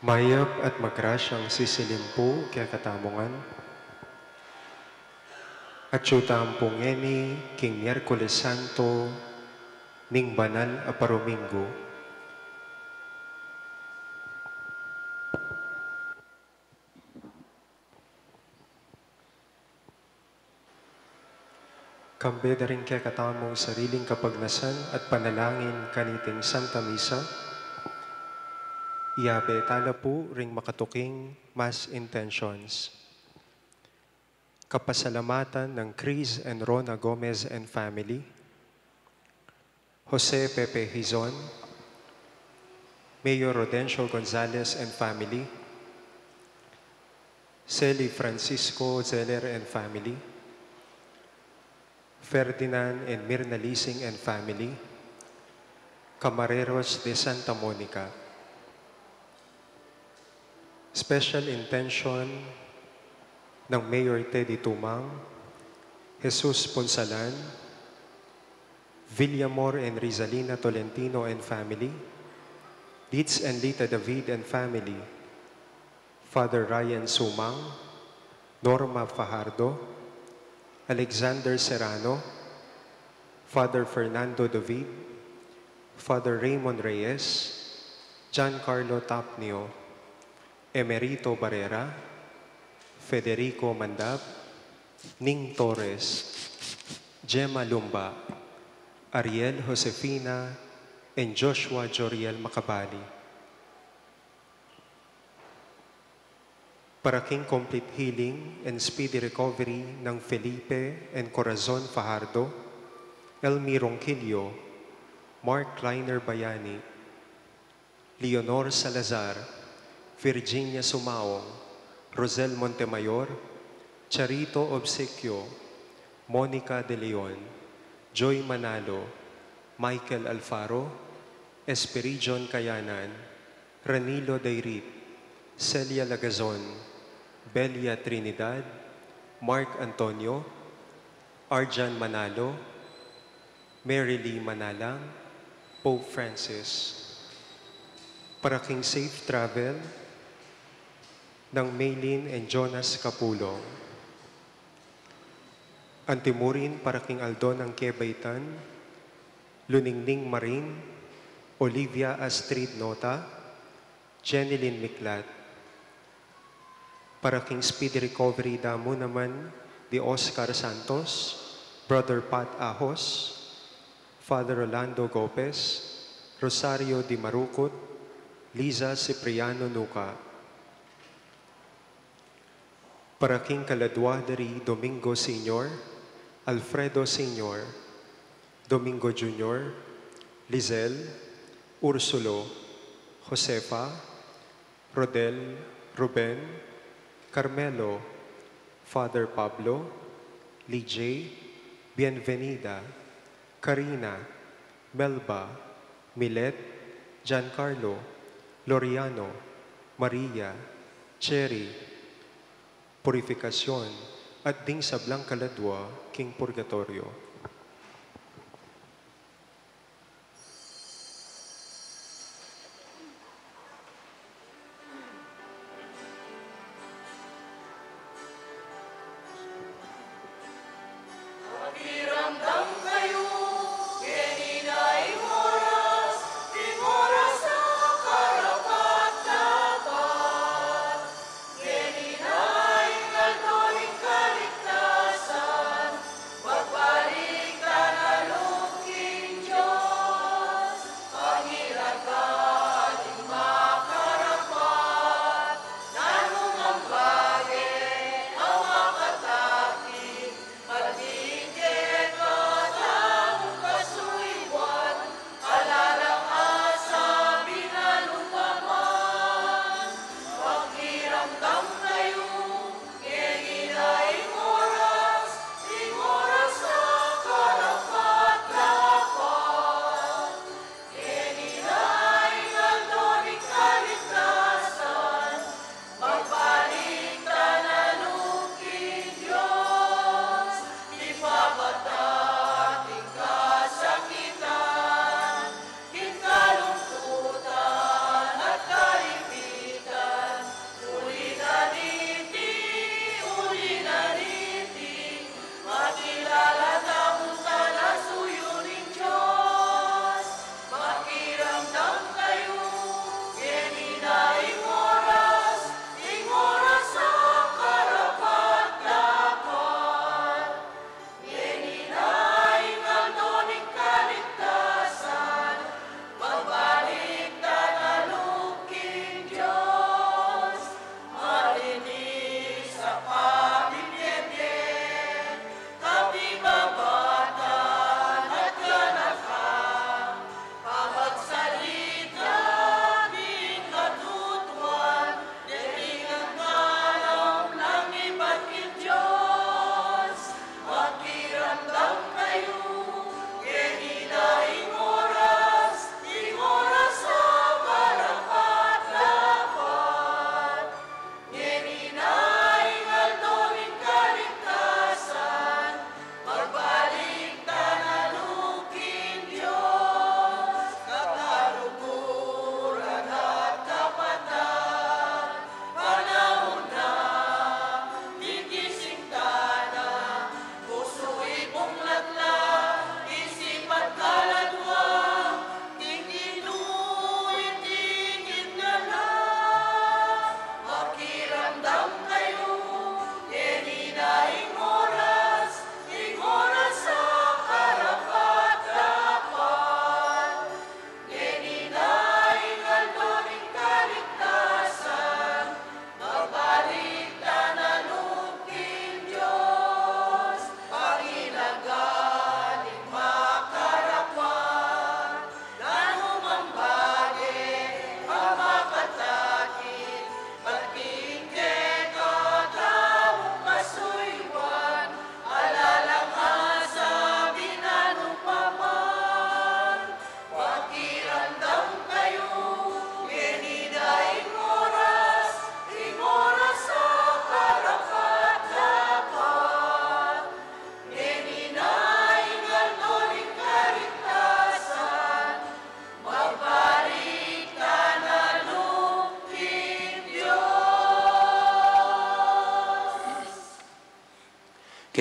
Mayap at magrasyang sisilimpo kaya katamungan. At syutampungeni king Miyerkules Santo ning banal a paromingo. Kambeda rin kaya katamong sariling kapagnasan at panalangin kaniting Santa Misa. Iyabe tala po ring makatuking mass intentions. Kapasalamatan ng Chris and Rona Gomez and family. Jose Pepe Hizon. Mayor Rodencio Gonzalez and family. Celi Francisco Zeller and family. Ferdinand and Mirna Lising and family. Camareros de Santa Monica. Special intention ng Mayor Teddy Tumang, Jesus Ponsalan, Villamor and Rizalina Tolentino and family, Litz and Lita David and family, Father Ryan Sumang, Norma Fajardo, Alexander Serrano, Father Fernando David, Father Raymond Reyes, Giancarlo Tapnio, Emerito Barrera, Federico Mandab, Ning Torres, Gemma Lumba, Ariel Josefina, and Joshua Joriel Macabali. Para king complete healing and speedy recovery ng Felipe and Corazon Fajardo, Elmi Ronquillo, Mark Kleiner Bayani, Leonor Salazar, Virginia Sumaong, Rosel Montemayor, Charito Obsequio, Monica De Leon, Joy Manalo, Michael Alfaro, Esperijon Kayanan, Ranilo Dairit, Celia Lagazon, Belia Trinidad, Mark Antonio, Arjan Manalo, Mary Lee Manalang, Pope Francis. Para king safe travel ng Maylin and Jonas Capulong. Antimurin para king Aldon ng Quebaitan, Luningning Marin, Olivia Astrid Nota, Jenilyn Miklat. Para king speedy recovery damo naman di Oscar Santos, Brother Pat Ahos, Father Rolando Gopez, Rosario Di Marucot, Liza Cipriano Nuca. Para king Kaladwa dari Domingo Sr., Alfredo Sr., Domingo Jr., Lizel, Ursulo, Josefa, Rodel, Ruben, Carmelo, Father Pablo, Lijay, Bienvenida, Karina, Melba, Milet, Giancarlo, Loriano, Maria, Cherry, Purifikasyon at ding sablang kaladwa king purgatorio.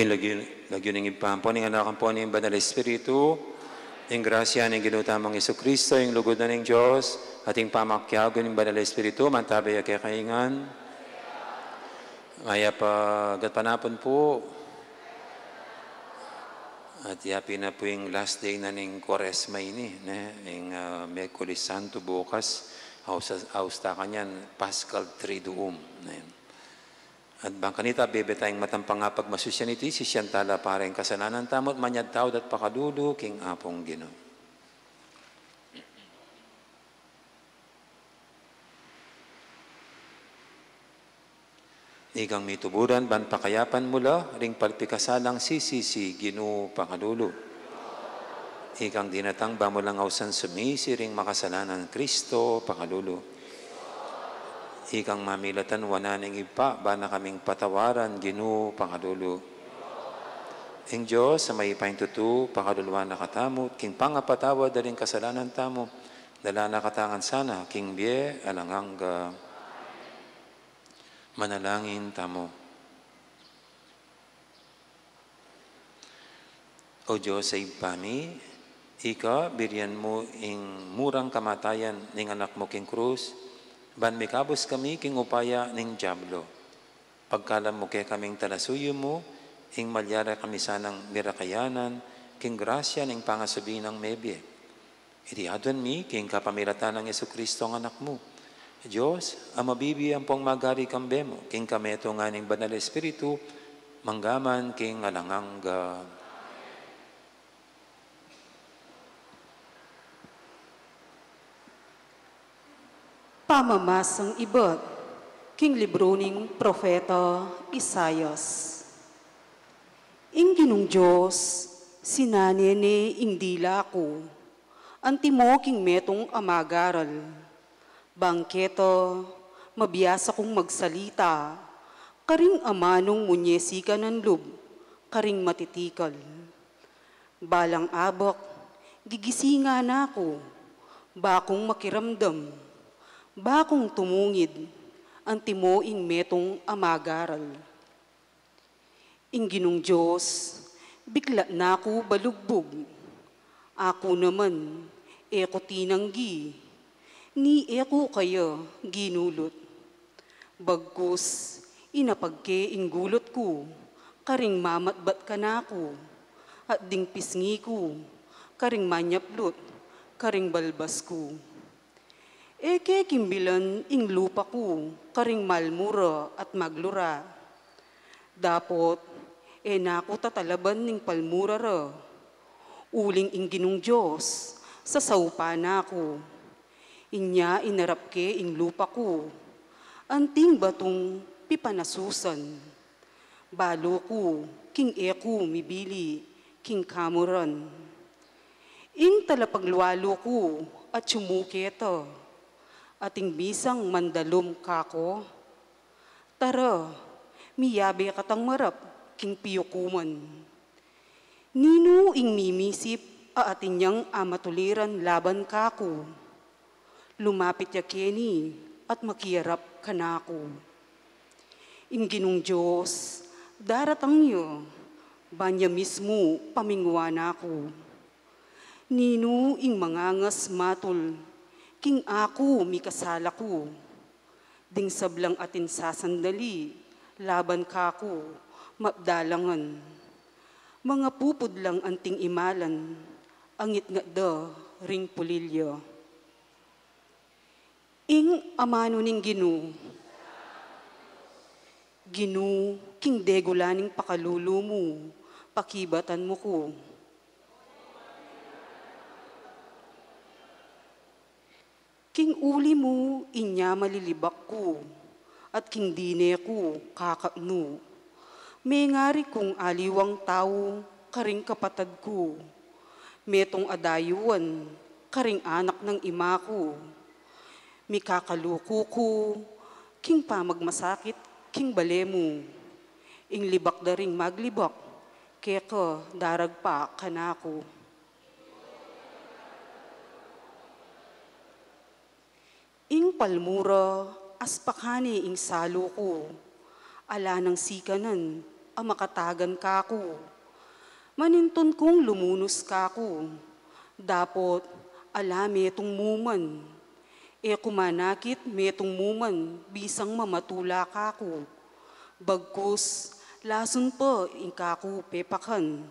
lagyo ng ipampo ng anak po ng Banal Espiritu, yung grasya ng ginutamang Jesucristo, yung lugod na ng Diyos, ating pamakyago ng Banal Espiritu, mantabay kay kaingan. Maya pa, gatpanapon po. At yapi na po yung last day na ng Quaresma ini, yung Miyerkules Santo bukas, hausta kanyan, Paschal Triduum. At bang kanita, bebe tayong matampang nga pagmasusyan iti, si siyantala parang kasalanan tamot, manyad tao dat pakadulo, king apong Ginoo. Igang mituburan, ban pakayapan mula, ring palpikasalang sisisi, Ginoo pakadulo. Igang dinatang ba mo lang ausan sumisi, ring makasalanan Kristo pakadulo. Ikang mamilatan wananing ipa, ba na kaming patawaran, Ginoo pakadulo. Ing Diyos, sa may paintutu, pakaduluan na katamot, king pangapatawa daling kasalanan tamo, dala na katangan sana, king biye, alangangga, manalangin tamo. O Diyos sa ipami, ika, biryan mo ing murang kamatayan ning anak mo king krus, ban mikabos kami king upaya ning Diablo. Pagkalam mo kay kaming talasuyo mo, ing malyara kami sanang mirakayanan, king grasya ning pangasabi ng mebye. Iti adwan mi, king kapamilatan ng Jesucristo ang anak mo. Diyos, ang mabibiyang pong magari kambe mo, king kameto nga ning Banal Espiritu, manggaman king alangangga. Pamamasang ibat, king libro ning Propeta Isayas. Ing Ginong Diyos, sinanene ing dila ko, antimo king metong amagaral. Bangketo, mabiyasa kong magsalita, karing amanong munyesika ng lub, karing matitikal. Balang abak, gigisinga na ako, bakong makiramdam, bakong tumungid, antimo ing metong amagaral. Ing Ginong Diyos, bigla na ako balugbog. Ako naman, eko tinanggi, ni eko kaya ginulot. Bagkus, inapagke ing gulot ko, karing mamatbat ka na ako, at ding pisngi ko, karing manyaplot, karing balbas ko. Eke kimbilan ing lupa ko, karing malmura at maglura. Dapot, naku tatalaban ning palmurara. Uling ing Ginong Diyos, sa saupa na ko. Inya inarapke ing lupa ko, anting batong pipanasusan. Balo ko, king eko mibili, king kamuran. Ing talapaglualo ko, at sumuketa, ating bisang mandalom kako. Tara, miyabe katang marap, king piyukuman. Nino ing mimisip, atin niyang amatuliran laban kako. Lumapit ya keni, at makiyarap kanako. Ing Ginong Diyos, daratang niyo, banya mismo pamingwan ako. Nino ing mangangas matul, king ako mikasala ko. Ding sablang atin sasandali, laban kako, mapdalangan. Mga pupod lang anting imalan, angit nga da ring pulilya. Ing amano ning Ginoo, Ginoo, king degulaning pakalulo mo, pakibatan mo ko. King uli mo, inya malilibak ko, at king dine ko, kakapno. May ngari kong aliwang tao, karing kapatad ko. Metong adayuan, karing anak ng ima ko. Mikakaluko ko, king pamagmasakit, king balemo. Ing libak daring maglibak, keka darag pa kanako. Ing palmura, aspakani ing salo ko, ala ng sikanan, amakatagan kako. Maninton kong lumunos kako. Dapot ala metong muman. E kumanakit metong muman, bisang mamatula kako. Bagkus, lason pa ingkaku pepakan.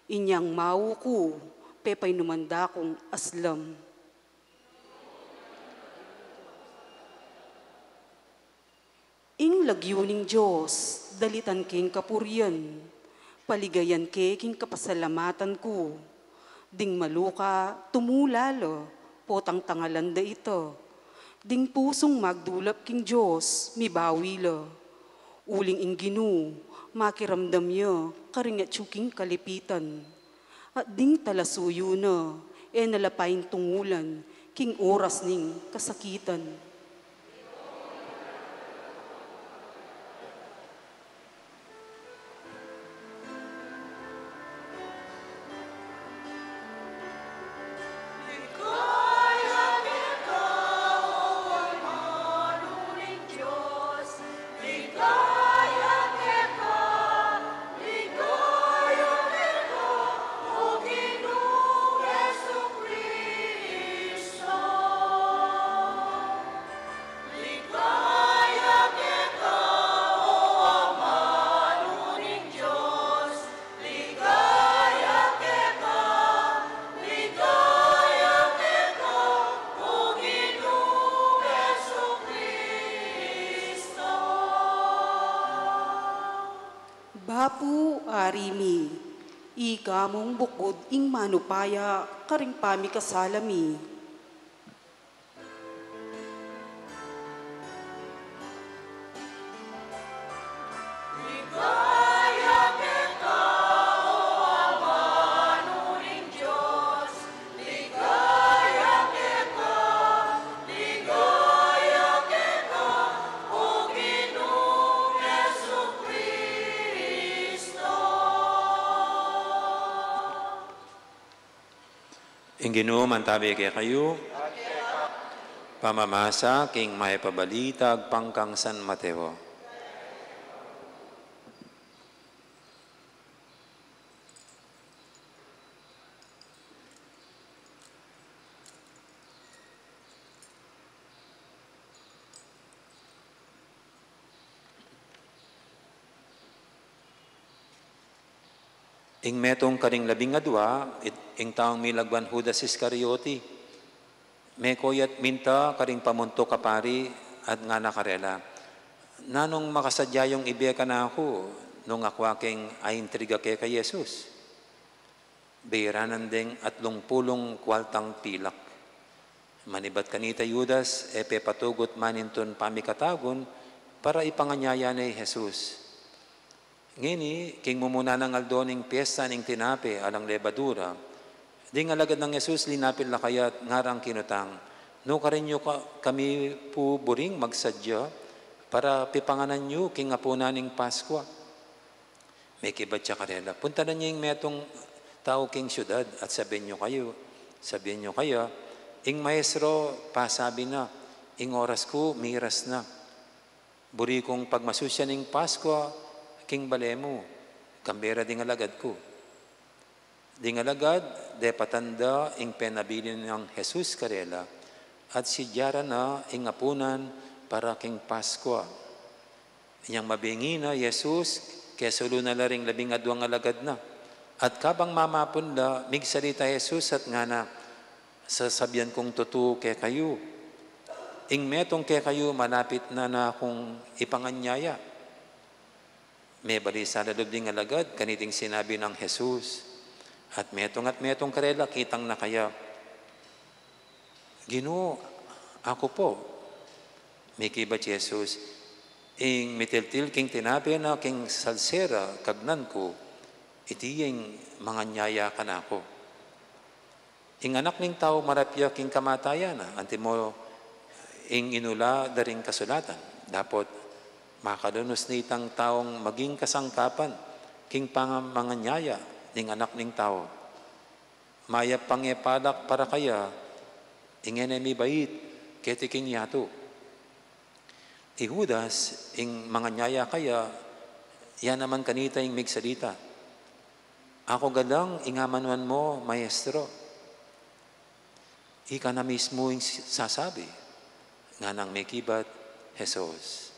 Inyang mau ko, pepay numanda kong aslam. Ing lagyo ning Diyos, dalitan king kapurian, paligayan king kapasalamatan ko. Ding maluka, tumulalo, potang tangalanda ito. Ding pusong magdulap king Diyos, mibawi la. Uling ing ginu, makiramdam niya, karingat tsuking kalipitan. At ding talasuyo na, nalapain tungulan, king oras ning kasakitan. Bapu arimi, ikamong bukod ing manupaya, karing pami kasalami. Ginoo mantabi kay kayo, pamamasa king may pabalitag pangkang San Mateo. Ing metong karing 12, ing taong milagwan Judas Iscariote, may koyat minta karing pamunto kapari at nga nakarela. Nanong makasadya yung ibeka na ako, nung ako aking aintрига kay Jesus. Biranan ding at lungpulong kwaltang pilak. Manibat kanita Judas, patugot maninton pamikatagon, para ipanganyaya ni Jesus. Ngini, king mumuna ng aldoning piyesta ning tinape alang lebadura, di nga lagad ng Jesus linapil na kayat ngarang kinutang, no karinyo kami po buring magsadya para pipanganan nyo king apunaning Paskwa. May kibat siya karela. Punta na niya yung metong tao king syudad at sabihin nyo kaya, ing maestro pasabi na, ing oras ko miras na. Buri kong pagmasusya ning Paskwa, king balemo, kambera ding alagad ko. Ding alagad, de patanda ing penabilin ng Jesus karela, at si Diara na ing apunan para king Paskwa. Inyang mabingi na Jesus, kesulo na laring 12 alagad na. At kabang mamapon la, migsalita Jesus at nga na, sasabihan kong totoo kay kayo. Ing metong kay kayo, malapit na akong ipanganyaya. May balisa na lubding alagad, kaniting sinabi ng Jesus. At metong karela, kitang na kaya. Ginoo, ako po. May kibat Jesus. Ing mitiltil king tinabi na king salsera, kagnan ko, itiyeng mga nyaya ka na ako. Ing anak ning tao marapya king kamatayan na, anti mo ing inula daring kasulatan. Dapat makalunos nitang taong maging kasangkapan, king panganganyaya ning anak ning tao. Maya pangepalak para kaya, ingenemi bait, ketiking yato. Judas, ing manganyaya kaya, Yan naman kanita yung migsalita. Ako galang ingamanuan mo, maestro. Ika na mismo yung sasabi. Nga nang may kibat, Jesus.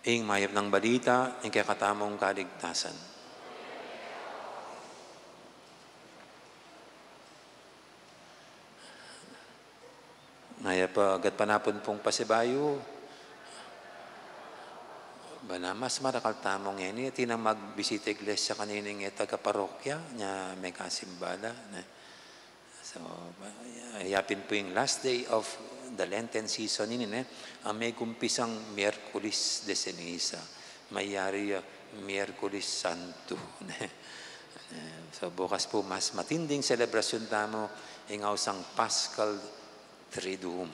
Ing mayap ng balita, ing kakatamong kaligtasan. Mayap agad panapon pong pasibayo. Bana, mas marakal tamong yan. Tinang magbisita iglesia kanining taga-parokya niya may kasimbala. So, yapin po yung last day of the Lenten season ini, may kumpisang Miyerkules de Ceniza. Mayari Miyerkules Santo. So, bukas po mas matinding selebrasyon tamo ingaw sang Paschal Triduum.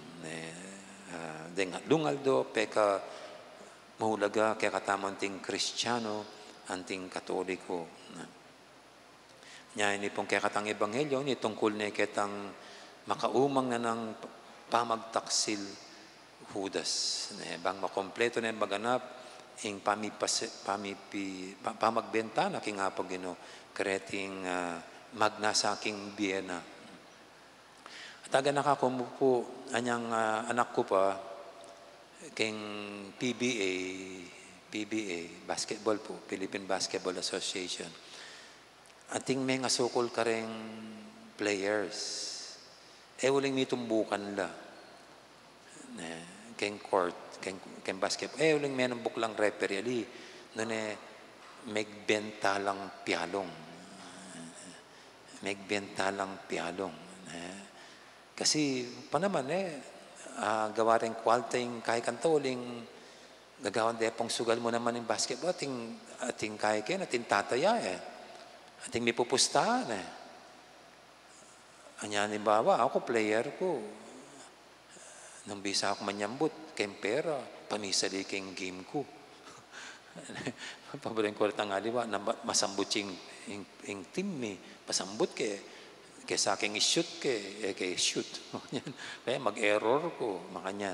Lungaldo, peka mahulaga kaya katamang ting Kristiyano, anting Katoliko. Nya ini pong kaya katang Ebanghelyo, ni tungkol na kitang makaumang na ng pamagtaksil Judas. Bang makompleto na yung maganap, yung pamagbenta na kingapag kreting magnasaking Vienna. At aga nakakumupo, anyang anak ko pa, king PBA, basketball po, Philippine Basketball Association. Ating may ngasukol ka rin players. Uling may tumbukan la. King court, king basketball. Uling may nang buklang referee ali. May benta lang pialong. May benta lang pialong. Kasi pa naman gawa rin kwalting kahit kantuling gagawan de pong sugal mo naman ng basketball ating kahit kayo ating tataya ating may pupustahan anya ni bawa ako player ko nang bisa ako manyambot kayong pera pamisali kayong game ko paborin ko rin ang aliwa na masambot yung team pasambot kaya sa aking shoot kaya shoot. Kaya mag-error ko, makanyan.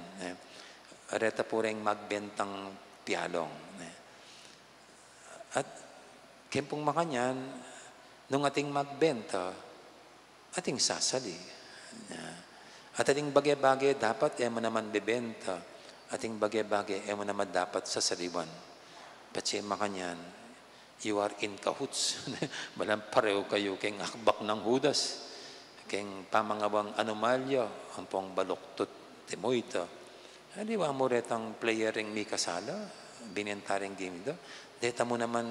Areta po rin magbentang pialong. At kaya pong makanyan, nung ating magbenta, ating sasali. At ating bagay-bagay, dapat mo naman bebenta. Ating bagay-bagay, mo naman dapat sasaliwan. Patsi makanyan, you are in cahoots. Balang pareho kayo kayong akbak ng Judas. Kayong pamangawang anomalya, ang pong baluktot, timoyta. Di ba mo retang player-ing may kasala? Binentaring game do? Deta mo naman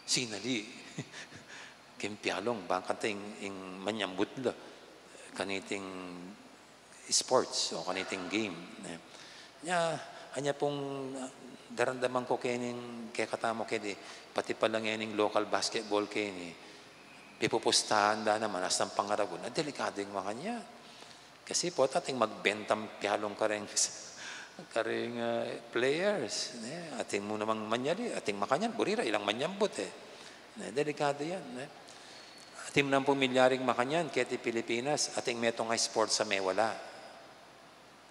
sinali. Kimpialong, baka ting manyambut la. Kaniting sports o kaniting game. Anya pong darandaman ko kaya katamo kaya pati palang yan local basketball kaya pipupustahan da naman asang pangaragon na delikado yung mga kanya. Kasi po ating magbentang pialong karing players. Ating mo namang manyali, ating makanyan, burira, ilang manyambot delikado yan. Ating mo nang pumilyaring makanyan, kaya ti Pilipinas, ating metong nga sports sa may wala.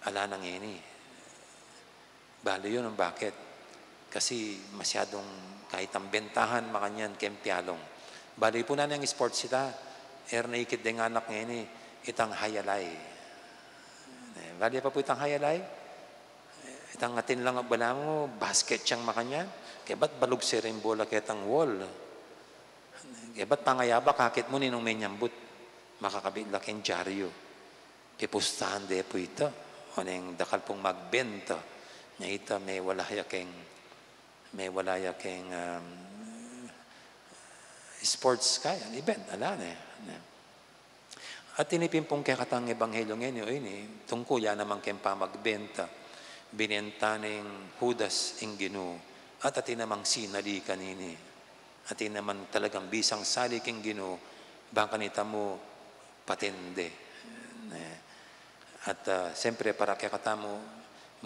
Ala nang ini. Balo yun ang bakit? Kasi masyadong kahit ang bentahan makanyan, kempialong. Bali po na ng sports sita, naikit din anak ngayon itang hayalay. Bali pa po itang hayalay, itang atin lang bala mo, basket siyang makanyan, kaya ba't balog si rin bola kaya itang wall? Kaya ba't pangayaba, kakit mo ninong may nyambut, makakabit laking dyaryo. Kipustahan de po ito, o nang dakal pong magbenta, niya ito may walaya keng sports kaya, event, ala na. At tinipin pong kaya katang Ebanghelyo ngayon, tungkuya naman kayong pamagbenta, binenta ng Judas ang Ginoo, at atin namang sinali kanini. Atin naman talagang bisang sali kang Ginoo, baka nita mo patende. At siyempre para kaya katamo,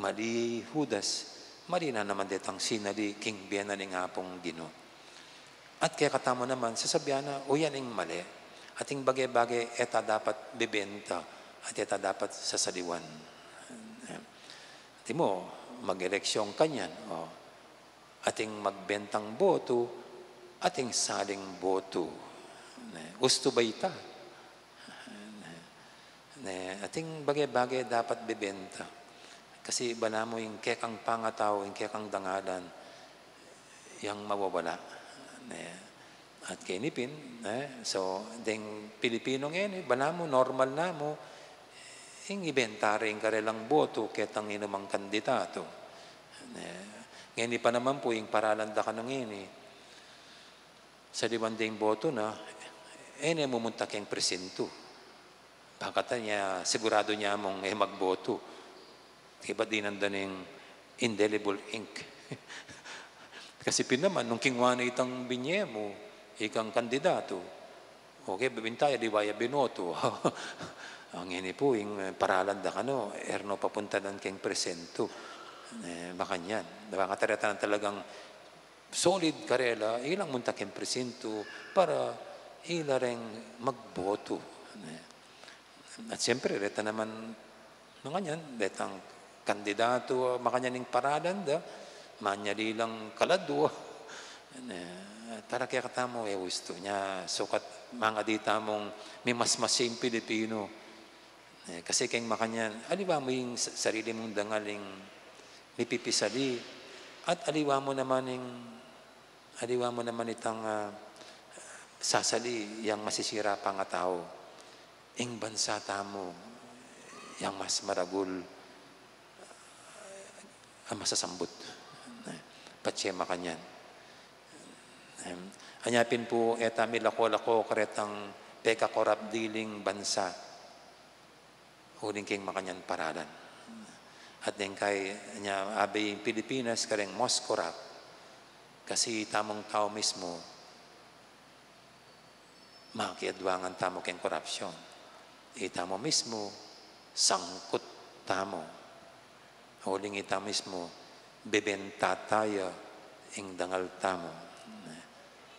mali Judas, mali na naman ditang sinali king biyana ng apong Ginoo. At kaya katamo naman, sasabihan na, o yan ang mali. Ating bagay-bagay, eta dapat bibenta at eta dapat sasaliwan. Di mo, mag-eleksyon kanyan. O, ating magbentang boto, ating saling boto. Gusto ba ita? Ating bagay-bagay dapat bibenta. Kasi bala mo yung kekang pangataw, yung kekang dangalan, yung mawawala. At kinipin, so, ding Pilipino ngayon, bala mo, normal na mo, yung ibenta rin ka lang boto, ketang inumang kandidato. Ngayon pa naman po, yung paralanda ka nung ini, sa liwanding boto na, mumunta kang presinto. Bakit niya, sigurado niya mong magboto. Diba di nandan yung indelible ink. Kasi pinaman, nung kingwana itang binye mo, ikang kandidato, okay, bibintaya, di ba binoto. Ang ini po, yung paralanda ka no, erno papunta ng keng presento. Makanyan. Diba kataratan talagang solid karela, ilang munta keng presento para ilareng magboto. At siyempre, reta naman manganyan, retang kandidato, makanyaning paralanda, manyali lang kaladwa. Tara kaya katamo, gusto niya, sukat mga dita mong may mas-masing Pilipino. Kasi kayong makanyan, aliwa mo yung sarili mong dangaling may pipisali, at aliwa mo naman itang sasali, yang masisira pa nga tao. Ing bansa tamo, yang mas maragul, ang masasambot. Patsema kanyan. Anyapin po, eta milako-lako karetang peka korap diling bansa. Huling king makanyan paralan. At din kay niya abay Pilipinas kareng most corrupt. Kasi tamong tao mismo, makiadwangan tamo keng korupsyon. Itamo mismo, sangkot tamo. Huling ita mismo, bebenta tayo ing dangal tamo.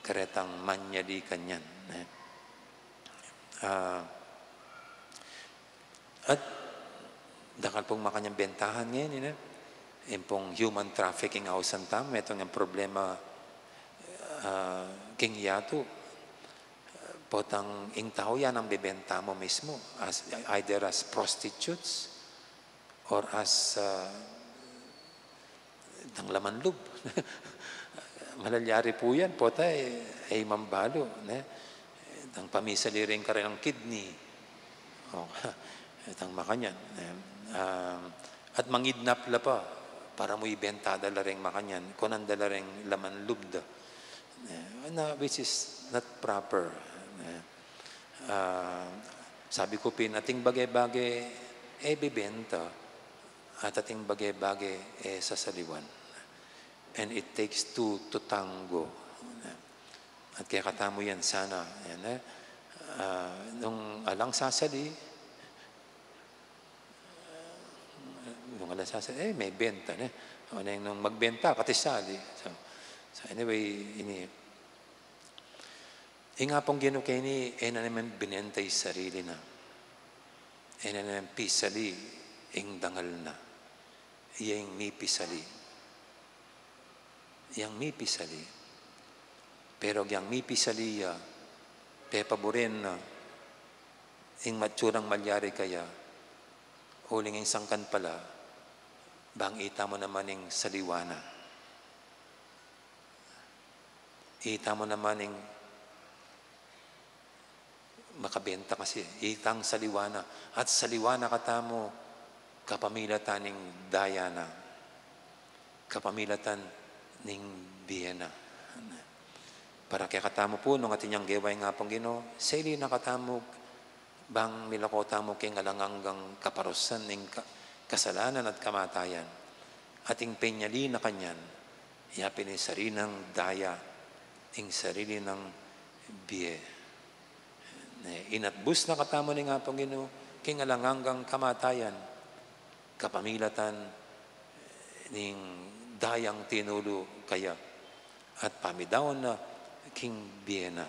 Karetang manyadi kanyan. At dakal pong makanyang bentahan ngayon, yung pong human trafficking ausan tamo, ito ng problema king yato. Potang ing tao yan ang bibenta mo mismo, either as prostitutes or as dang laman loob. Malalyari po yan, pota ay mambalo. Dang pamisali rin ka rin ng kidney. Itang makanyan. At mangidnap la pa para mo ibenta dala rin makanyan. Kunan dala rin laman loob da. Which is not proper. Sabi ko pin, ating bagay-bagay bibenta at ating bagay-bagay sasaliwan. And it takes two to tango. At kaya katamo yan sana. Nung alang sasali, may benta. Nung magbenta, katisali. So anyway, nga pong ginukay ni, na naman binentay sarili na. Na naman pisali, dangal na. Iyang mi pisali. Yang mi pisali. Pero yang mi pisali, pepaborin na, matsurang malyari kaya, huling yung sangkan pala, bang ita mo naman yung saliwana. Ita mo naman yung makabenta kasi. Itang saliwana. At saliwana katamo, kapamilatan ng Diana. Kapamilatan ng Vienna. Para kaya katamo po, nung atinyang geway nga pong Ginoo, sili na katamo, bang milakota mo king alanganggang kaparusan ng kasalanan at kamatayan. Ating penyali na kanyan, yapin ang sarili ng daya, ang sarili ng biye. Inatbus na katamo ni nga pong Ginoo, king alanganggang kamatayan, kapamilatan ng dayang tinulo kaya at pamidawon na king Vienna.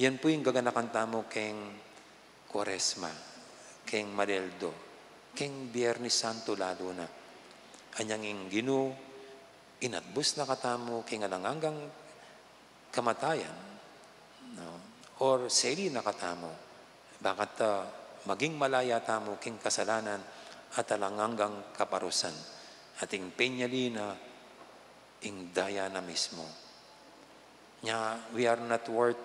Yan po yung gaganakan tamo king Quaresma, king Mareldo, king Biyernes Santo lalo na. anyang Ginoo inatbus na katamo kingalangangang kamatayan, no? Or seli na katamo bakat maging malaya tamo king kasalanan at alangangang kaparusan ating penyalina ing daya na mismo. Nya, we are not worth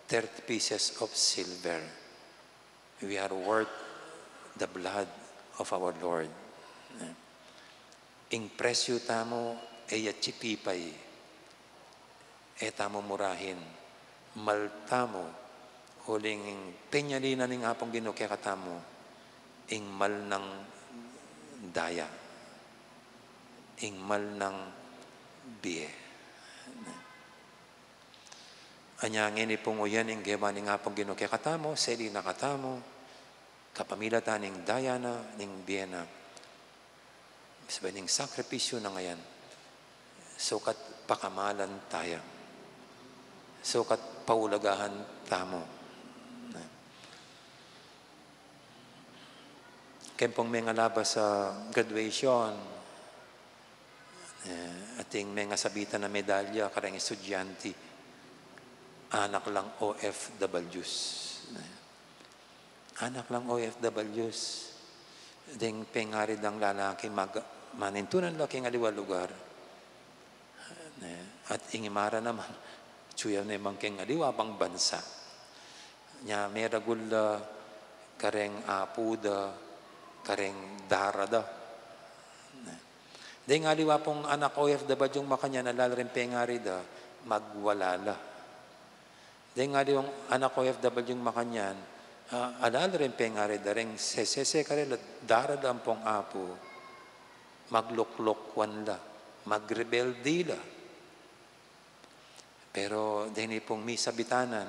30 pieces of silver. We are worth the blood of our Lord. Ing presyo tamo ay chipipay, tamo murahin, maltamo, huling penyalina ning apong Ginoo kaya katamo, ing mal ng daya, ing mal ng biye. Anya ngini punguyan ing gewa ning apong Ginoo kaya katamo, seli na katamo, kapamilatan ning daya na, ning biye na. Sabi ning sakripisyo na ngayon, sukat pakamalan tayo. Sukat paulagahan tamo. Kempong may nga labas sa graduation, ating may nga sabitan na medalya, karang estudyante, anak lang OFWs. Anak lang OFWs. Ding pengarid ang lalaki manintunan laki nga liwa lugar. At ingimara naman, tsuyaw na imang king aliwa pang bansa. Nya may ragul kareng apuda, kareng darada. Di nga liwa pong anak OFW yung makanya nalalarin pengarida, magwalala. Di nga liwang anak OFW yung makanyan, alalarin pengarida, ring sesese karela, darada ang pong apo, magluklokwan la, magrebeldi la. Pero dini pong mi sabitanan,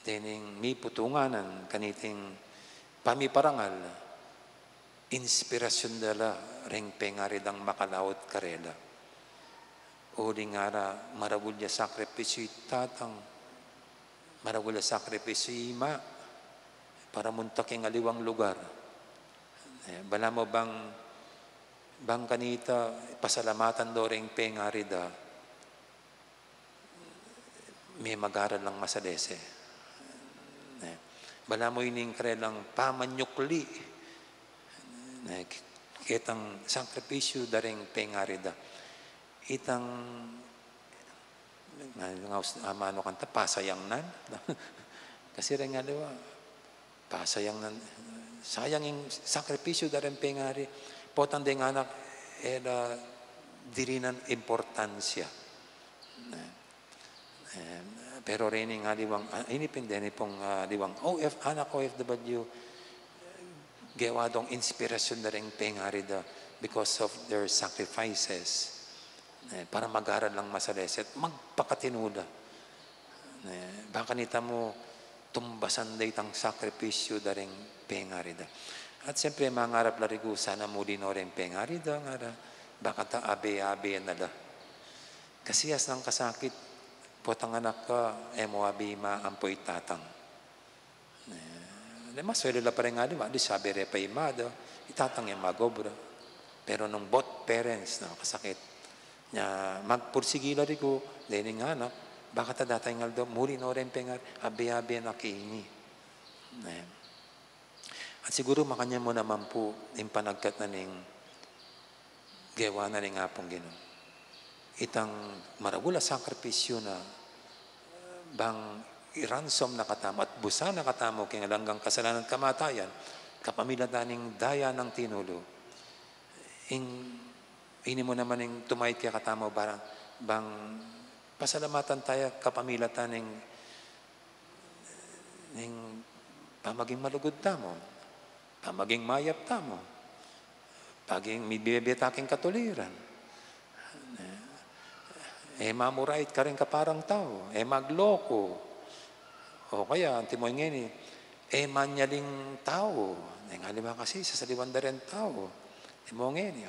dining mi putunganan, kaniting pamiparangal, inspirasyon dala, ring pengaridang makalawot karela. Uling ngara, marawulya sakripisyo tatang, marawulya sakripisyo ima, para muntaking aliwang lugar. Bala mo bang kanita, pasalamatan do ring pengarida, may mag-aral lang masadese. Bala mo ining karelang pamanyukli, kitang sakripisyo daring pengarida. Itang amano kanta, pasayang nan. Kasi rin nga diba, pasayang nan, sayang yung sakripisyo daring pengari. Potang ding anak, dirinan importansya. Pero rin nga diwang, inipindeni pong diwang anak OFW, gawadong inspirasyon na rin pengari da because of their sacrifices. Para mag-aral lang masaleset, magpakatinula. Baka nita mo, tumbasan da itang sakripisyo da rin pengari da. At siyempre, mangarap larigo, sana muli no rin pengari da, baka ta abe-abe na da. Kasi as ng kasakit, potang anak ka, abi maampoy tatang. Maswelo la pa rin nga, di sabi repay imada, itatang yung magobra. Pero nung both parents na kasakit, magpursigila rin ko, dining anak, baka ta datay nga daw, muli no rin pengar, abi-abi na kiini. At siguro makanya mo naman po, yung panagkat na ning gawa na ning apong Ginoo. Itang maragula sakripisyo na bang iransom na katamo at busa na katamo kingalanggang kasalanan kamatayan kapamilataning daya ng tinulo ini mo naman yung tumayit kaya katamo barang bang pasalamatan tayo kapamilataning pamaging malugod tamo, pamaging mayap tamo, paging mibibitaking katuliran. Mamurait ka rin kaparang tao, magloko. O kaya, antimoy ngini, manyaling tao. Nga kasi, sa saliwanda rin tao. Antimoy ngini.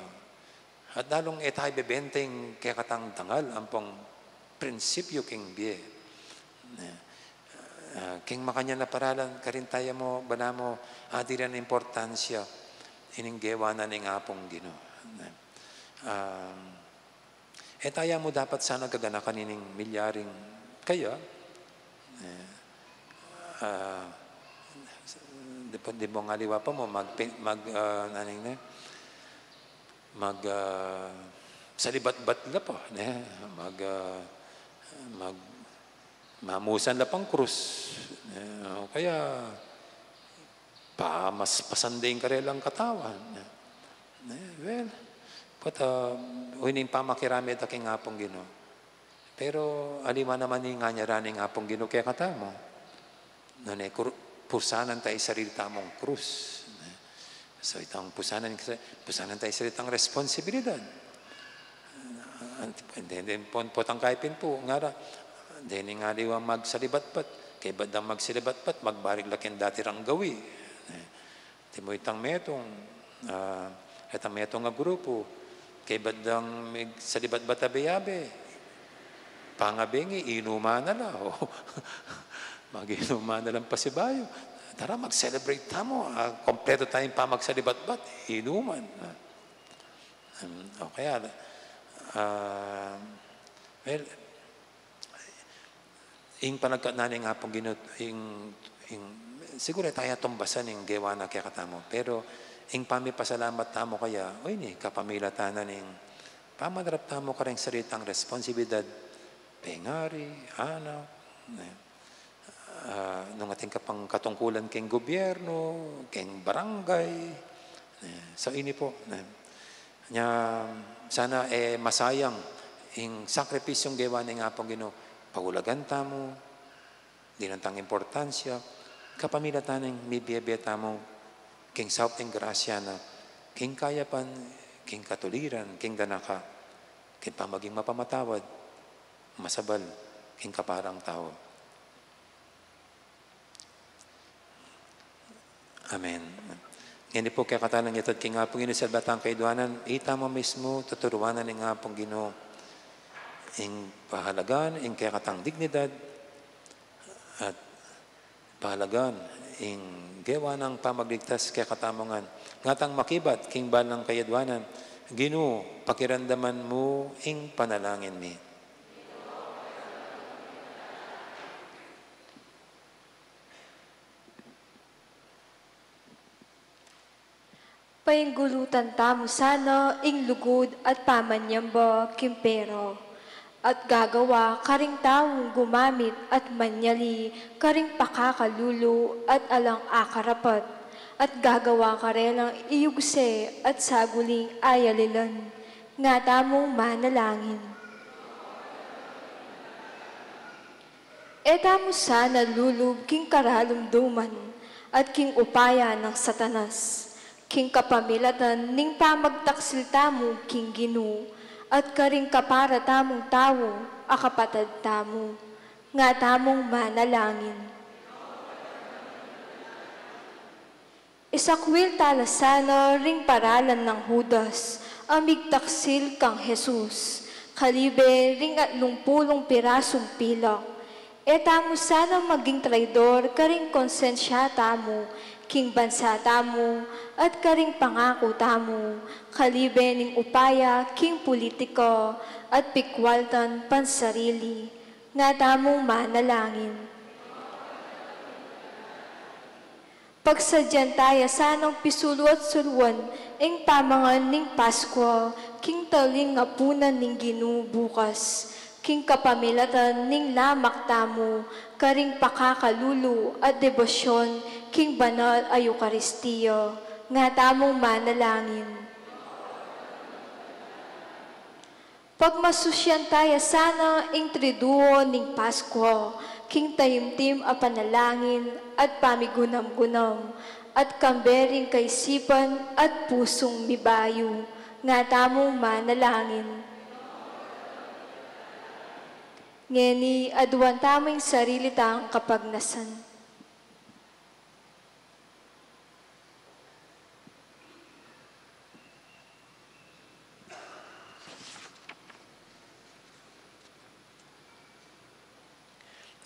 At dalong tayo bebenteng kaya katang tangal, ang pong prinsipyo king biye. King makanya na paralan, karin tayo mo, bala mo, adiran importansya, ininggewa na ning apong Ginoo. Taya mo dapat sana gagana kanining milyaring kaya di mo nga liwa pa mo salibat-bat la pa mamusan la pang krus kaya mas pasanding ka rin lang katawan well but huining pamakiramit aking apong Ginoo pero alima naman ni nga niya raning apong Ginoo kaya katamo noon pusanan tayo sarili tamong krus. So itang pusanan tayo sarili tang responsibilidad. Then potang kaipin po, nga then nga liwa magsalibat-pat, kay badang magsalibat-pat, magbarig lakin dati rang gawi. Timo itang metong nga grupo, kay badang magsalibat-bat abe-abe, pangabengi, inuman na la, mag-inuman na lang pasibayo. Tara, mag-celebrate tamo. Kompleto tayong pa magsalibat-bat. Inuman. Kaya, well, yung panagkananing nga pong Ginoo, siguro tayo tumbasan yung gewa na kaya katamo. Pero, yung pamipasalamat tamo kaya, oy ni, kapamilatanan yung pamadarap tamo ka rin saritang responsibilidad, pengari, anak, nung ating kapang katungkulan keng gobyerno, keng barangay. So ini po, sana masayang yung sakripisyong gawa ng apong Ginoo, pagulagan tamo, dinantang importansya, kapamilatan ng mibiyabeta mo, keng saup ng grasya na, keng kayapan, keng katuliran, keng danaka, keng pamaging mapamatawad, masabal, keng kaparang tao. Amen. Ngayon po kaya katalang itad king apong Ginoo sa batang kaiduanan, ita mo mismo, tuturuanan ng apong Ginoo, ing pahalagan, ing kaya katang dignidad, at pahalagan, ing gawa ng pamagligtas kaya katamongan. Ngatang makibat, king balang kayadwanan, Ginoo, pakirandaman mo, ing panalangin mi. Painggulutan tamo sana ing lugod at pamanyamba kimpero. At gagawa karing taong gumamit at manyali karing pakakalulo at alang akarapat. At gagawa ka rin ang iyugse at saguling ayalilan. Nga tamong manalangin. Etamo sana lulub king karalumduman at king upaya ng Satanas. King kapamilatan ning pamagtaksil tamo king Ginoo at karing kapara tamong tao akapatad tamo nga tamong manalangin. Isakwil talasana ring paralan ng Judas amigtaksil kang Jesus kalibe ring at lungpulong pirasong pilak. Etamo sana maging traidor karing konsensya tamo king bansa tamo at karing pangako tamo, kalibe ning upaya king politiko at pikwaltan pansarili, nga tamong manalangin. Pagsadyan tayo sanang pisulo at suluan, ing pamangan ning Pasko, king taling ngapunan ning Ginoo bukas, king kapamilatan ning lamak tamo, karing pakakalulu at debosyon, king banal ay Eukaristiyo, nga tamong manalangin. Pagmasusyan tayo sana ing triduo ning Pasko, king tayimtim a panalangin at pamigunam-gunam, at kambering kaisipan at pusong mibayo, nga tamong manalangin. Ngeni aduan taming sarili tang kapagnasan.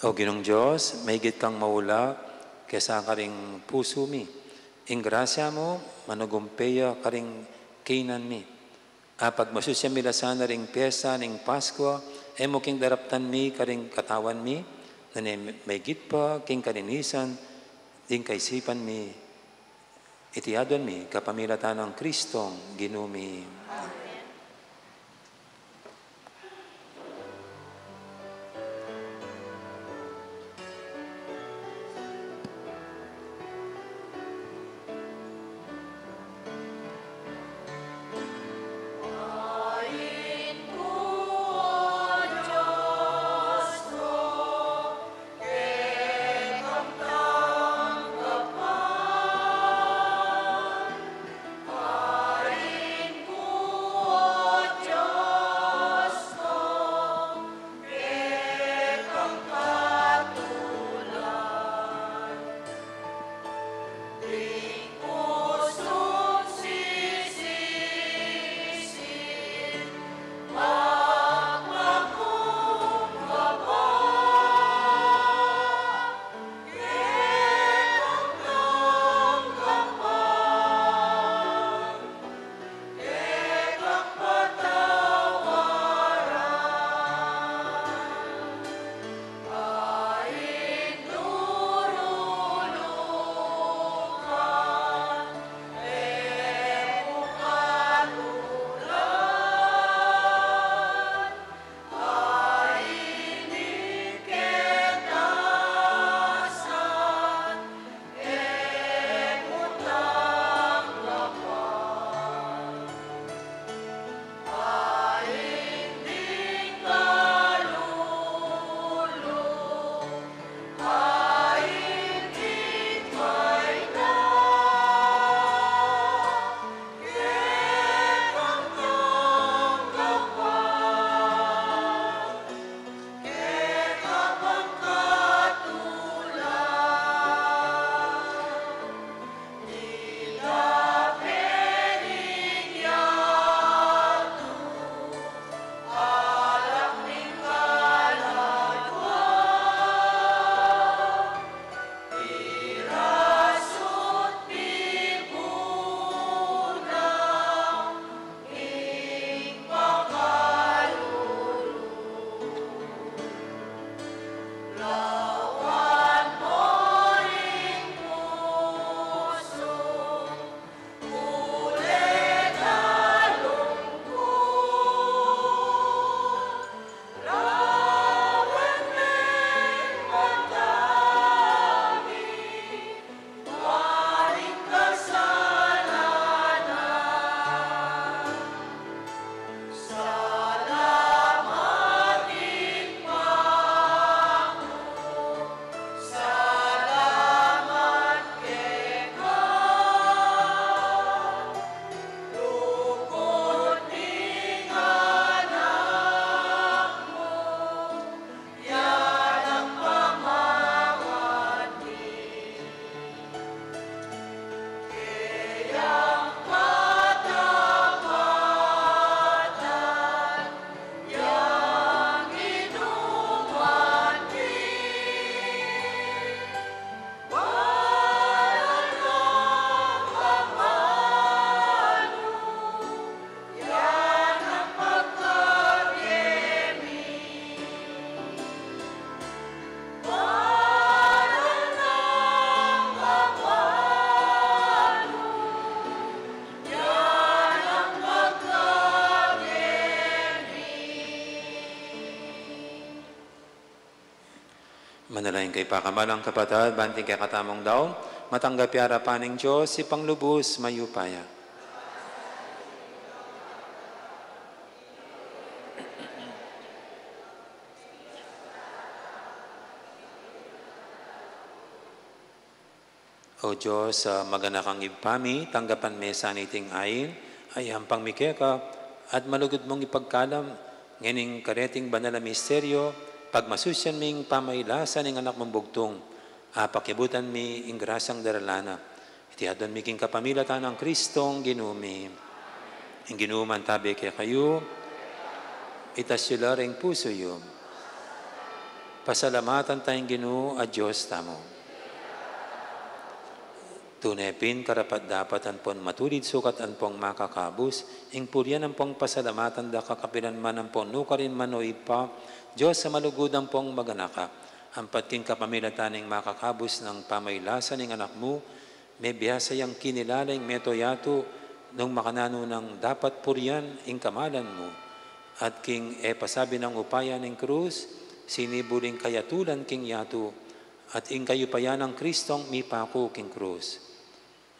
O Ginong Diyos, mahigit kang maula, kesa ka ring puso mi, ing grasya mo, manugumpeya karing kinan mi. Apag masusya mi lasana ring pyesa ning Pasko, emo king daraptan mi karing katawan mi, na may gitpa king kaninisan, ding kaisipan mi, itiyadon mi, kapamilatan ng Kristong ginumi. Manalangin kay pakamalang kapatid, banting kay katamong daw, matanggapi harapan ng Diyos, si Panglubos mayupaya. O Diyos, maganak ang ibpami, tanggapan mesa niting ayin, ay hampang mikeka, at malugod mong ipagkalam, nganing kareting banal na misteryo, pagmasusyan ming pamaylasan ng anak mong bugtong, pakibutan mi ing grasang daralana. Itihadon mi king kapamilatan ng Kristong ginumi. Ang ginuman tabi kay kayo, itasyularing puso yun. Pasalamatan tayong Ginoo a Diyos tamo. Tunepin karapat dapat an pon matulid sukat an pong makakabus, ing puryan an pong pasalamatan da kakapilan man an pong nukarin man o ipa, Diyos sa malugod ang pong maganaka, ampat king kapamilataning makakabus ng pamaylasan ng anak mo, may biyasayang kinilalang metoyato, nung makanano ng dapat puryan ing kamalan mo, at king pasabi ng upaya ng krus, sinibuling kayatulan king yato, at ing kayo pa yan ang Kristong mipako king krus.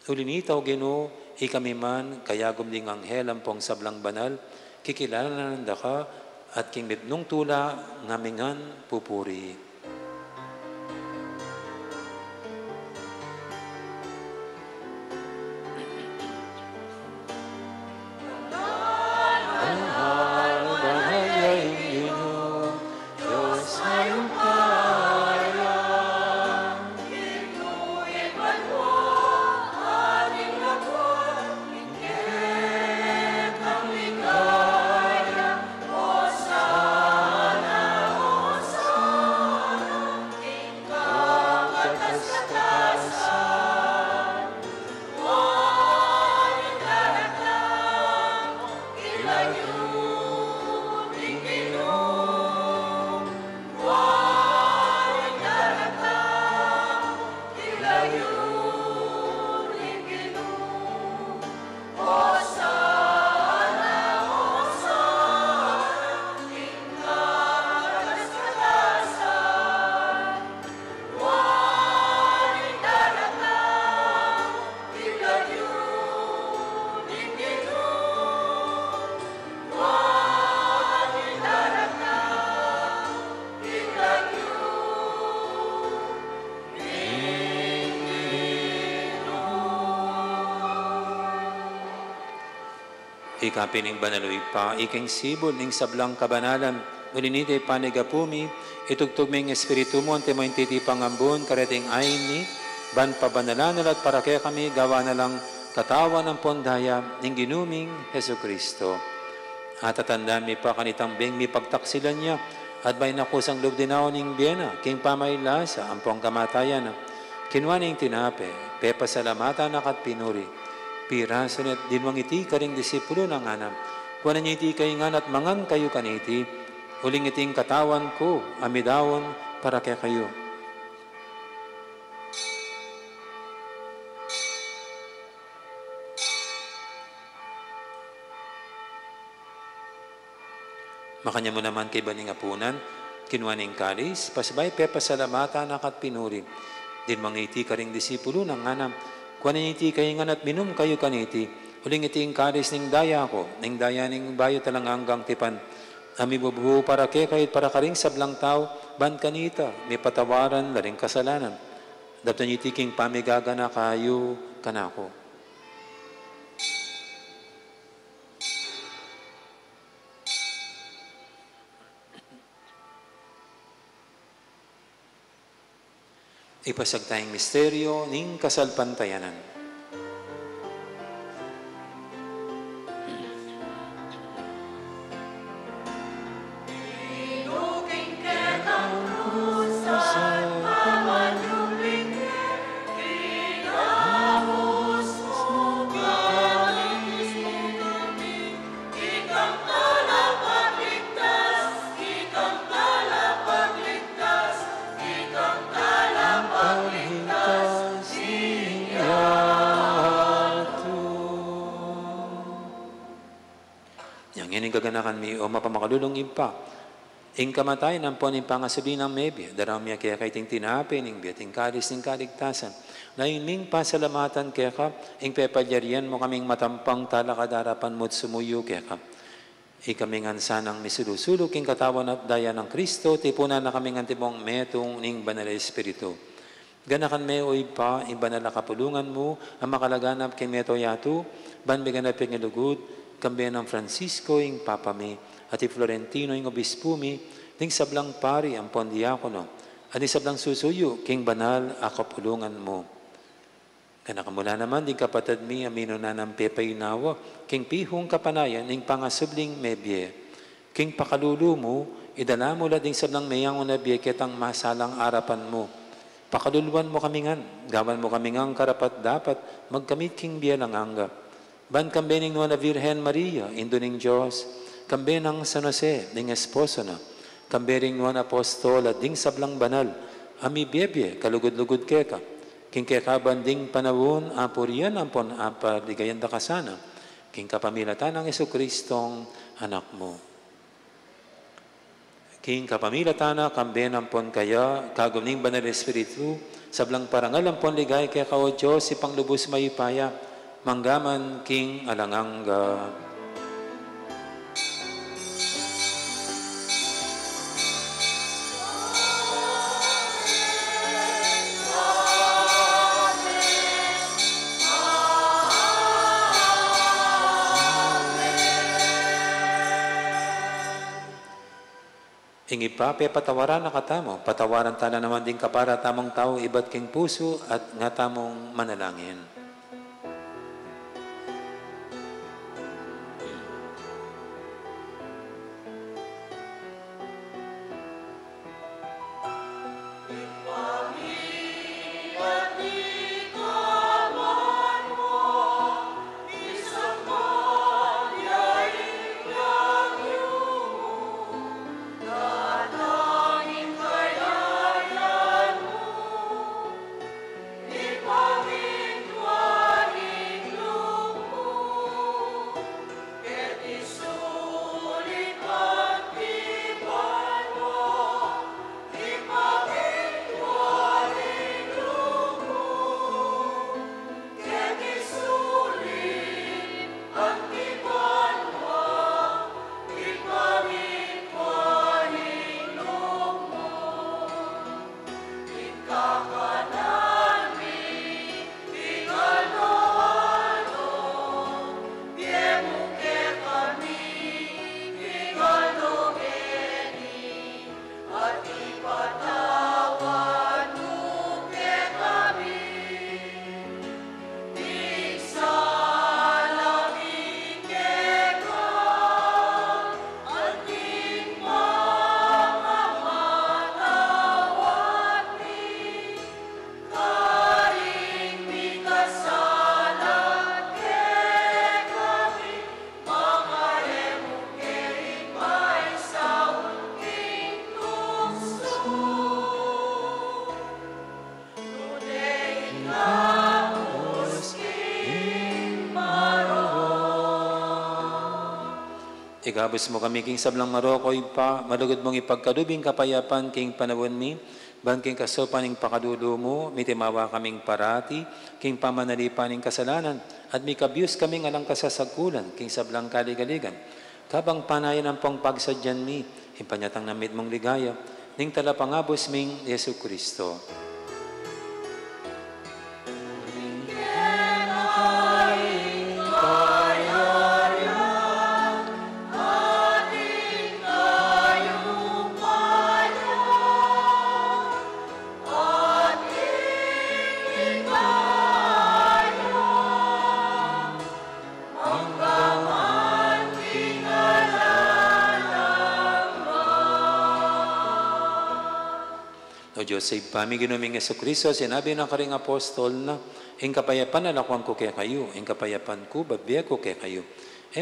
Ulinitaw Ginoo, ikami man, kaya gumding anghel ang pong sablang banal, kikilala na nanda ka, at king mitnong tula, ngamingan pupuri. Ikapining banaloy pa, iking sibol ning sablang kabanalan, ulinite panigapumi, itugtugming espiritu mo, ante mo intiti pangambun, kareting ayin ni, ban pabanalan at para kaya kami, gawa na lang katawan ng pondaya, ning ginuming Heso Kristo. At tatandaan mi pa kanitambing mi pagtaksilan niya, at may nakusang lubdinaw ning biyena, king pamaylasa, ang pong kamatayan, kinwaning tinape, pepasalamatan nakat pinuri, piraso net dinwang iti karing disipulo ng anam. Kuwan niya iti kayo nga at mangan kayo kaniti. Uling iting katawan ko, amidawon para kaya kayo. Makanya mo naman kay baning apunan, kinwaning kalis, pasbay pepasalamatan nakat pinuri. Dinwang iti karing disipulo ng anam. Kuwan iti kayo nga at minum kayo kaniti, uling iti kalis ning daya ko, ning daya ning bayo talang hanggang tipan. Ami bubuho para kay kahit para karing sablang tao, ban kanita, may patawaran, laring kasalanan. Dapat iti king pamigaga na kayo kanako. Ipasag tayong misteryo ning kasalpantayanan. Gaganakan mi o mapamakadulong impa. Ing kamatay ng po ning pangasabi ng mebya, darami kaya kay ting tinapi, ning biyating kalis, ning kaligtasan. Na ning pasalamatan kaya ka, ing pepadyarian mo kaming matampang talakadarapan mo't sumuyo kaya ka. Ikaming ansanang misulusulo, king katawan at daya ng Kristo, tipunan na kaming antibong metong ning banal espiritu. Ganakan me o ipa, ing banal na kapulungan mo, ang makalaganap king meto yato, ban biganap ing ilugod, kambiyan ng Francisco ing papami, at Florentino ing obispo mi, ting sablang pari ang pondiakono, at sablang susuyo, king banal akapulungan mo. Kanakamula naman, ding kapatid mi, amino na ng pepaynawa, king pihong kapanayan, ing pangasubling mebye, king pakalulu mo, idala mo la ding sablang mayang unabye, kitang masalang arapan mo, Pakaluluan mo kami ngan, gawan mo kami ngang karapat dapat, magkamit king biyalang anggap. Ban kambening no na Virhen Maria, indo ning Diyos, kambenang San Jose, ning esposo na, kambering no apostol at ding sablang banal, ami biyebye, kalugod-lugod keka, king kekaban ding panawon, apurian ampon apaligayan da kasana, king kapamilatan ng Jesucristong anak mo. King kapamilatana, kambenampon kaya, kagumning banal Espiritu, sablang parangal ampon ligay kaya kao Diyos, si panglubos mayupaya, manggaman king alanganga. Ingi pa, patawaran na katamo, patawaran tala naman din kapara tamong tao, iba't king puso at nga tamong manalangin. Igabos mo kami king sablang marokoy pa, malugod mong ipagkadubing kapayapan king panawon mi, ban king kasopaning pakadulo mo, mitimawa kaming parati, king pamanalipaning kasalanan, at mikabyus kaming alang kasasagkulan, king sablang kaligaligan. Kabang panayan ang pong pagsadyan mi, impanyatang namit mong ligaya, ning talapangabos ming Yesu Kristo. Diyos sa ipami ginuming Jesucristo, sinabi ng karing apostol na, ang kapayapan alakwang ko kaya kayo, ang kapayapan ko, babiya ko kaya kayo.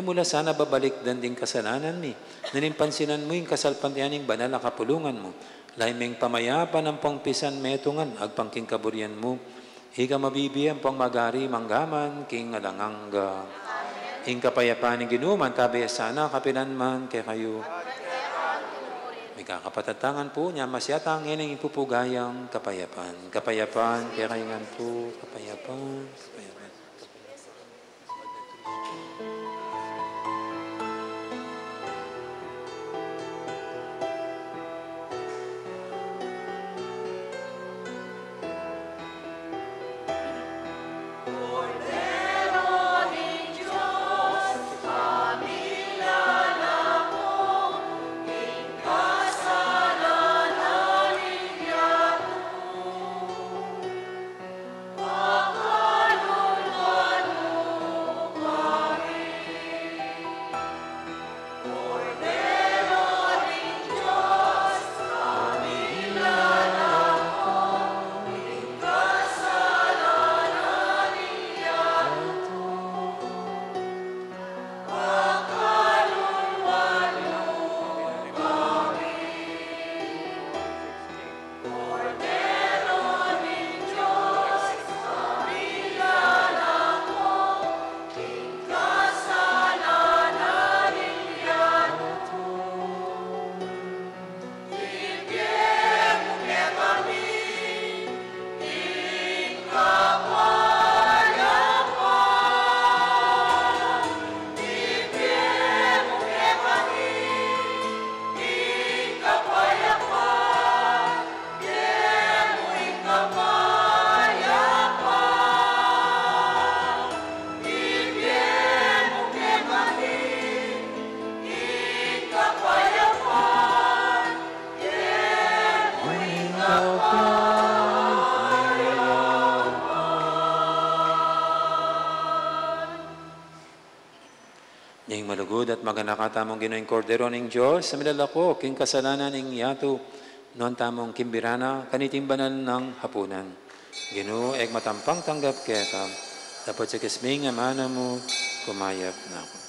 Mula sana babalik dan din kasalanan mi, nanimpansinan mo yung kasalpantianing banal na kapulungan mo, laimeng pamayapan ang pangpisan metungan, agpangking kaburian mo, higa mabibiyan pang magari manggaman, king alanganga. Ang kapayapan ng ginuman, kabaya sana kapilan man kaya kayo. May kakapatatangan po niya, masyatang ining ipupugayang kapayapan. Kapayapan, kaya kayangan po, kapayapan, kapayapan. Lord. manggod at maganakatamong ginoing kordero ng Diyos, sa milalako, king kasalanan ng yato, noon tamong kimbirana, kaniting banal ng hapunan. Ginoo, eg matampang tanggap keta, dapat sa kisming amana mo, kumayap na ako.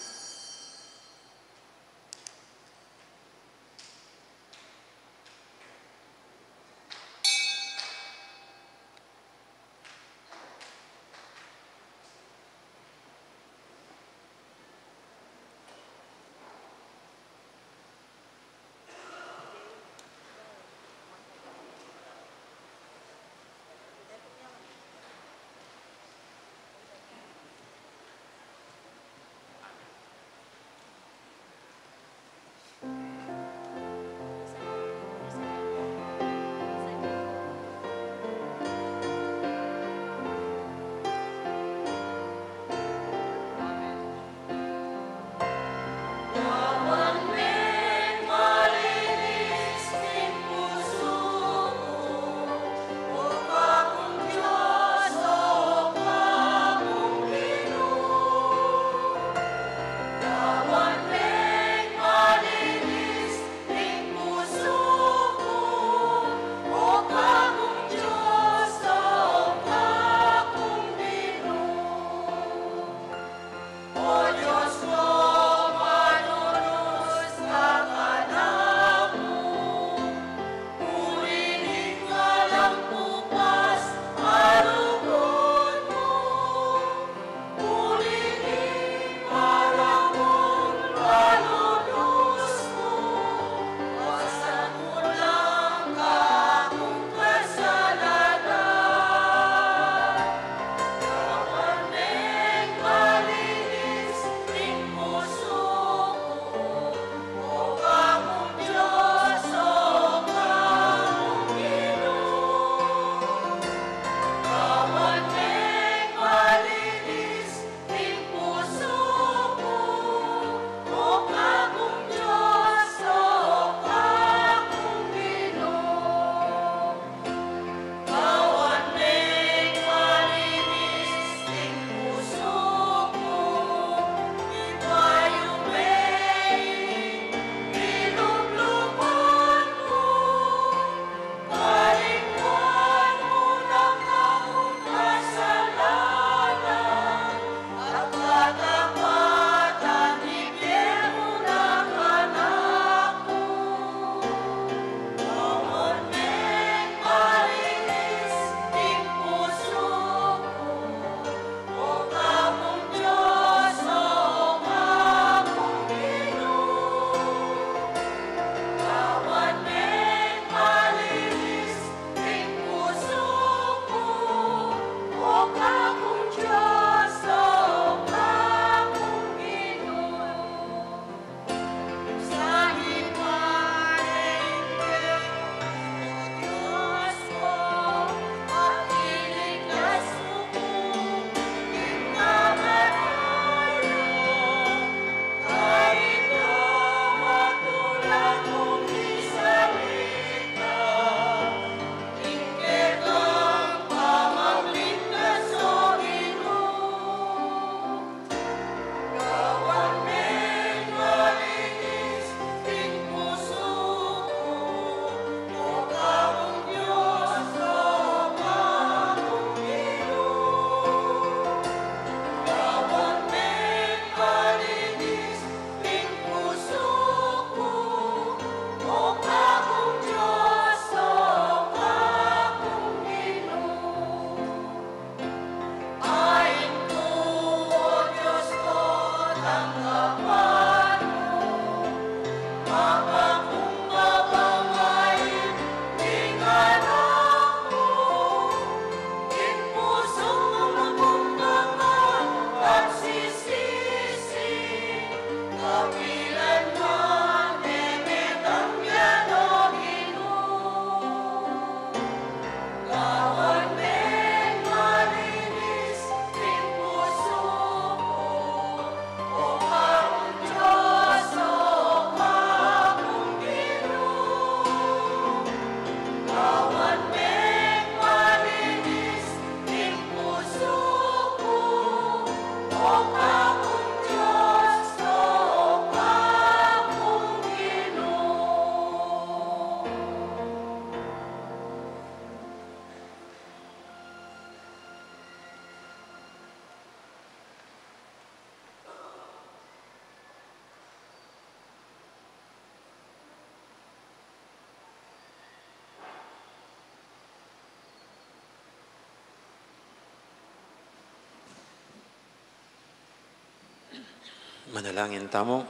Manalangin tamo.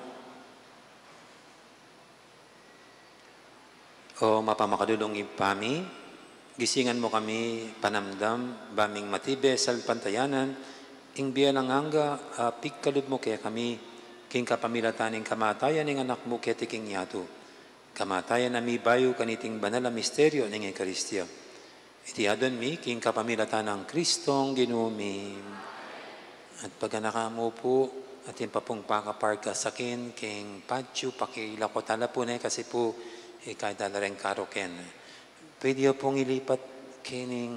O mapamakadulong ipami, gisingan mo kami panamdam, baming matibe sal pantayanan, ing biyanang angga, pigkalud mo kaya kami, king kapamilataning kamatayan ng anak mo kaya tiking yato. Kamatayan na mi bayo kaniting banal na misteryo ng Ekaristya. Iti adon mi, king kapamilatan ng Kristong ginumi. At pagkanaka mo po, atin pa pong pakapark sakin, king padyo, pakilakotala po na kasi po, kahit dalareng karoken. Pwede pong ilipat kining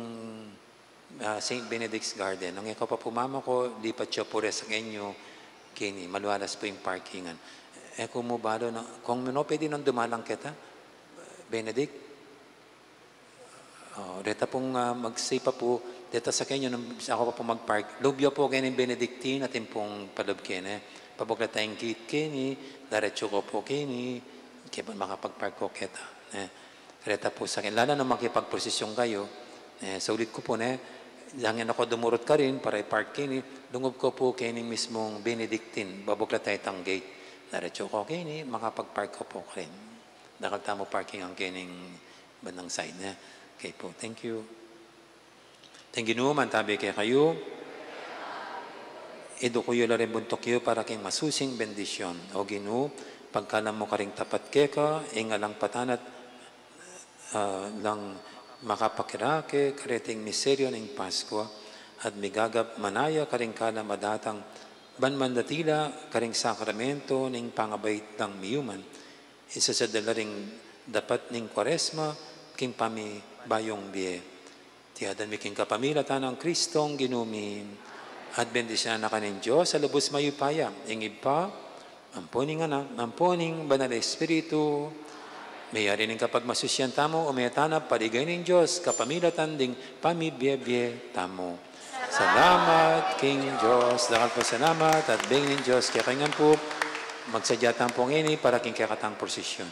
St. Benedict's Garden. Ang ikaw pa po mama ko, lipat siya po rin sa inyo, kini, maluwalas po yung parkingan. Kung mo balo, kung no, pwede nang dumalang kita, Benedict, reta pong magsipa po, dito sa kanyo, ako pa po mag-park, lubyo po kayo ng Benedictine, atin pong palub kene, pabukla tayong gate kini, daretso ko po kini, kaya pa makapag-park ko kita. Reta po sa akin, lalo na makipag-prosesyon kayo, sa ulit ko po, hangin ako dumurot ka rin, para i-park kini, lungob ko po kining mismong Benedictine, babukla tayo tang gate, daretso ko kini, makapag-park ko po ka rin. Nakagta mo parking ang kining bandang side. Okay po, thank you. Thank you naman, tabi kaya kayo. Ido ko yun rin buntok yun para kayong masusing bendisyon. O Ginoo, pagkalam mo ka rin tapat keka, ingalang patanat lang makapakirake, kareting miseryo ng Pasko, at migagap manaya karing kala madatang banmandatila karing sakramento ng pangabait ng miyuman. Isa sa dalaring dapat ning Kwaresma, king pami bayong biye. Tiyadan mi king kapamilatan ng Kristong ginumi, at bendisyon na kanin Diyos sa lubos mayupaya, ingib pa, amponing anak, amponing banal Espiritu, mayari ning kapag masusyan tamo, umayatana, paligay ng Diyos, kapamilatan ding pamibye-bye tamo. Salamat, King Diyos. Dakal po salamat at bingin ng Diyos. Kaya kanyan po, magsadyatan po ngini para king kakatang prosesyon.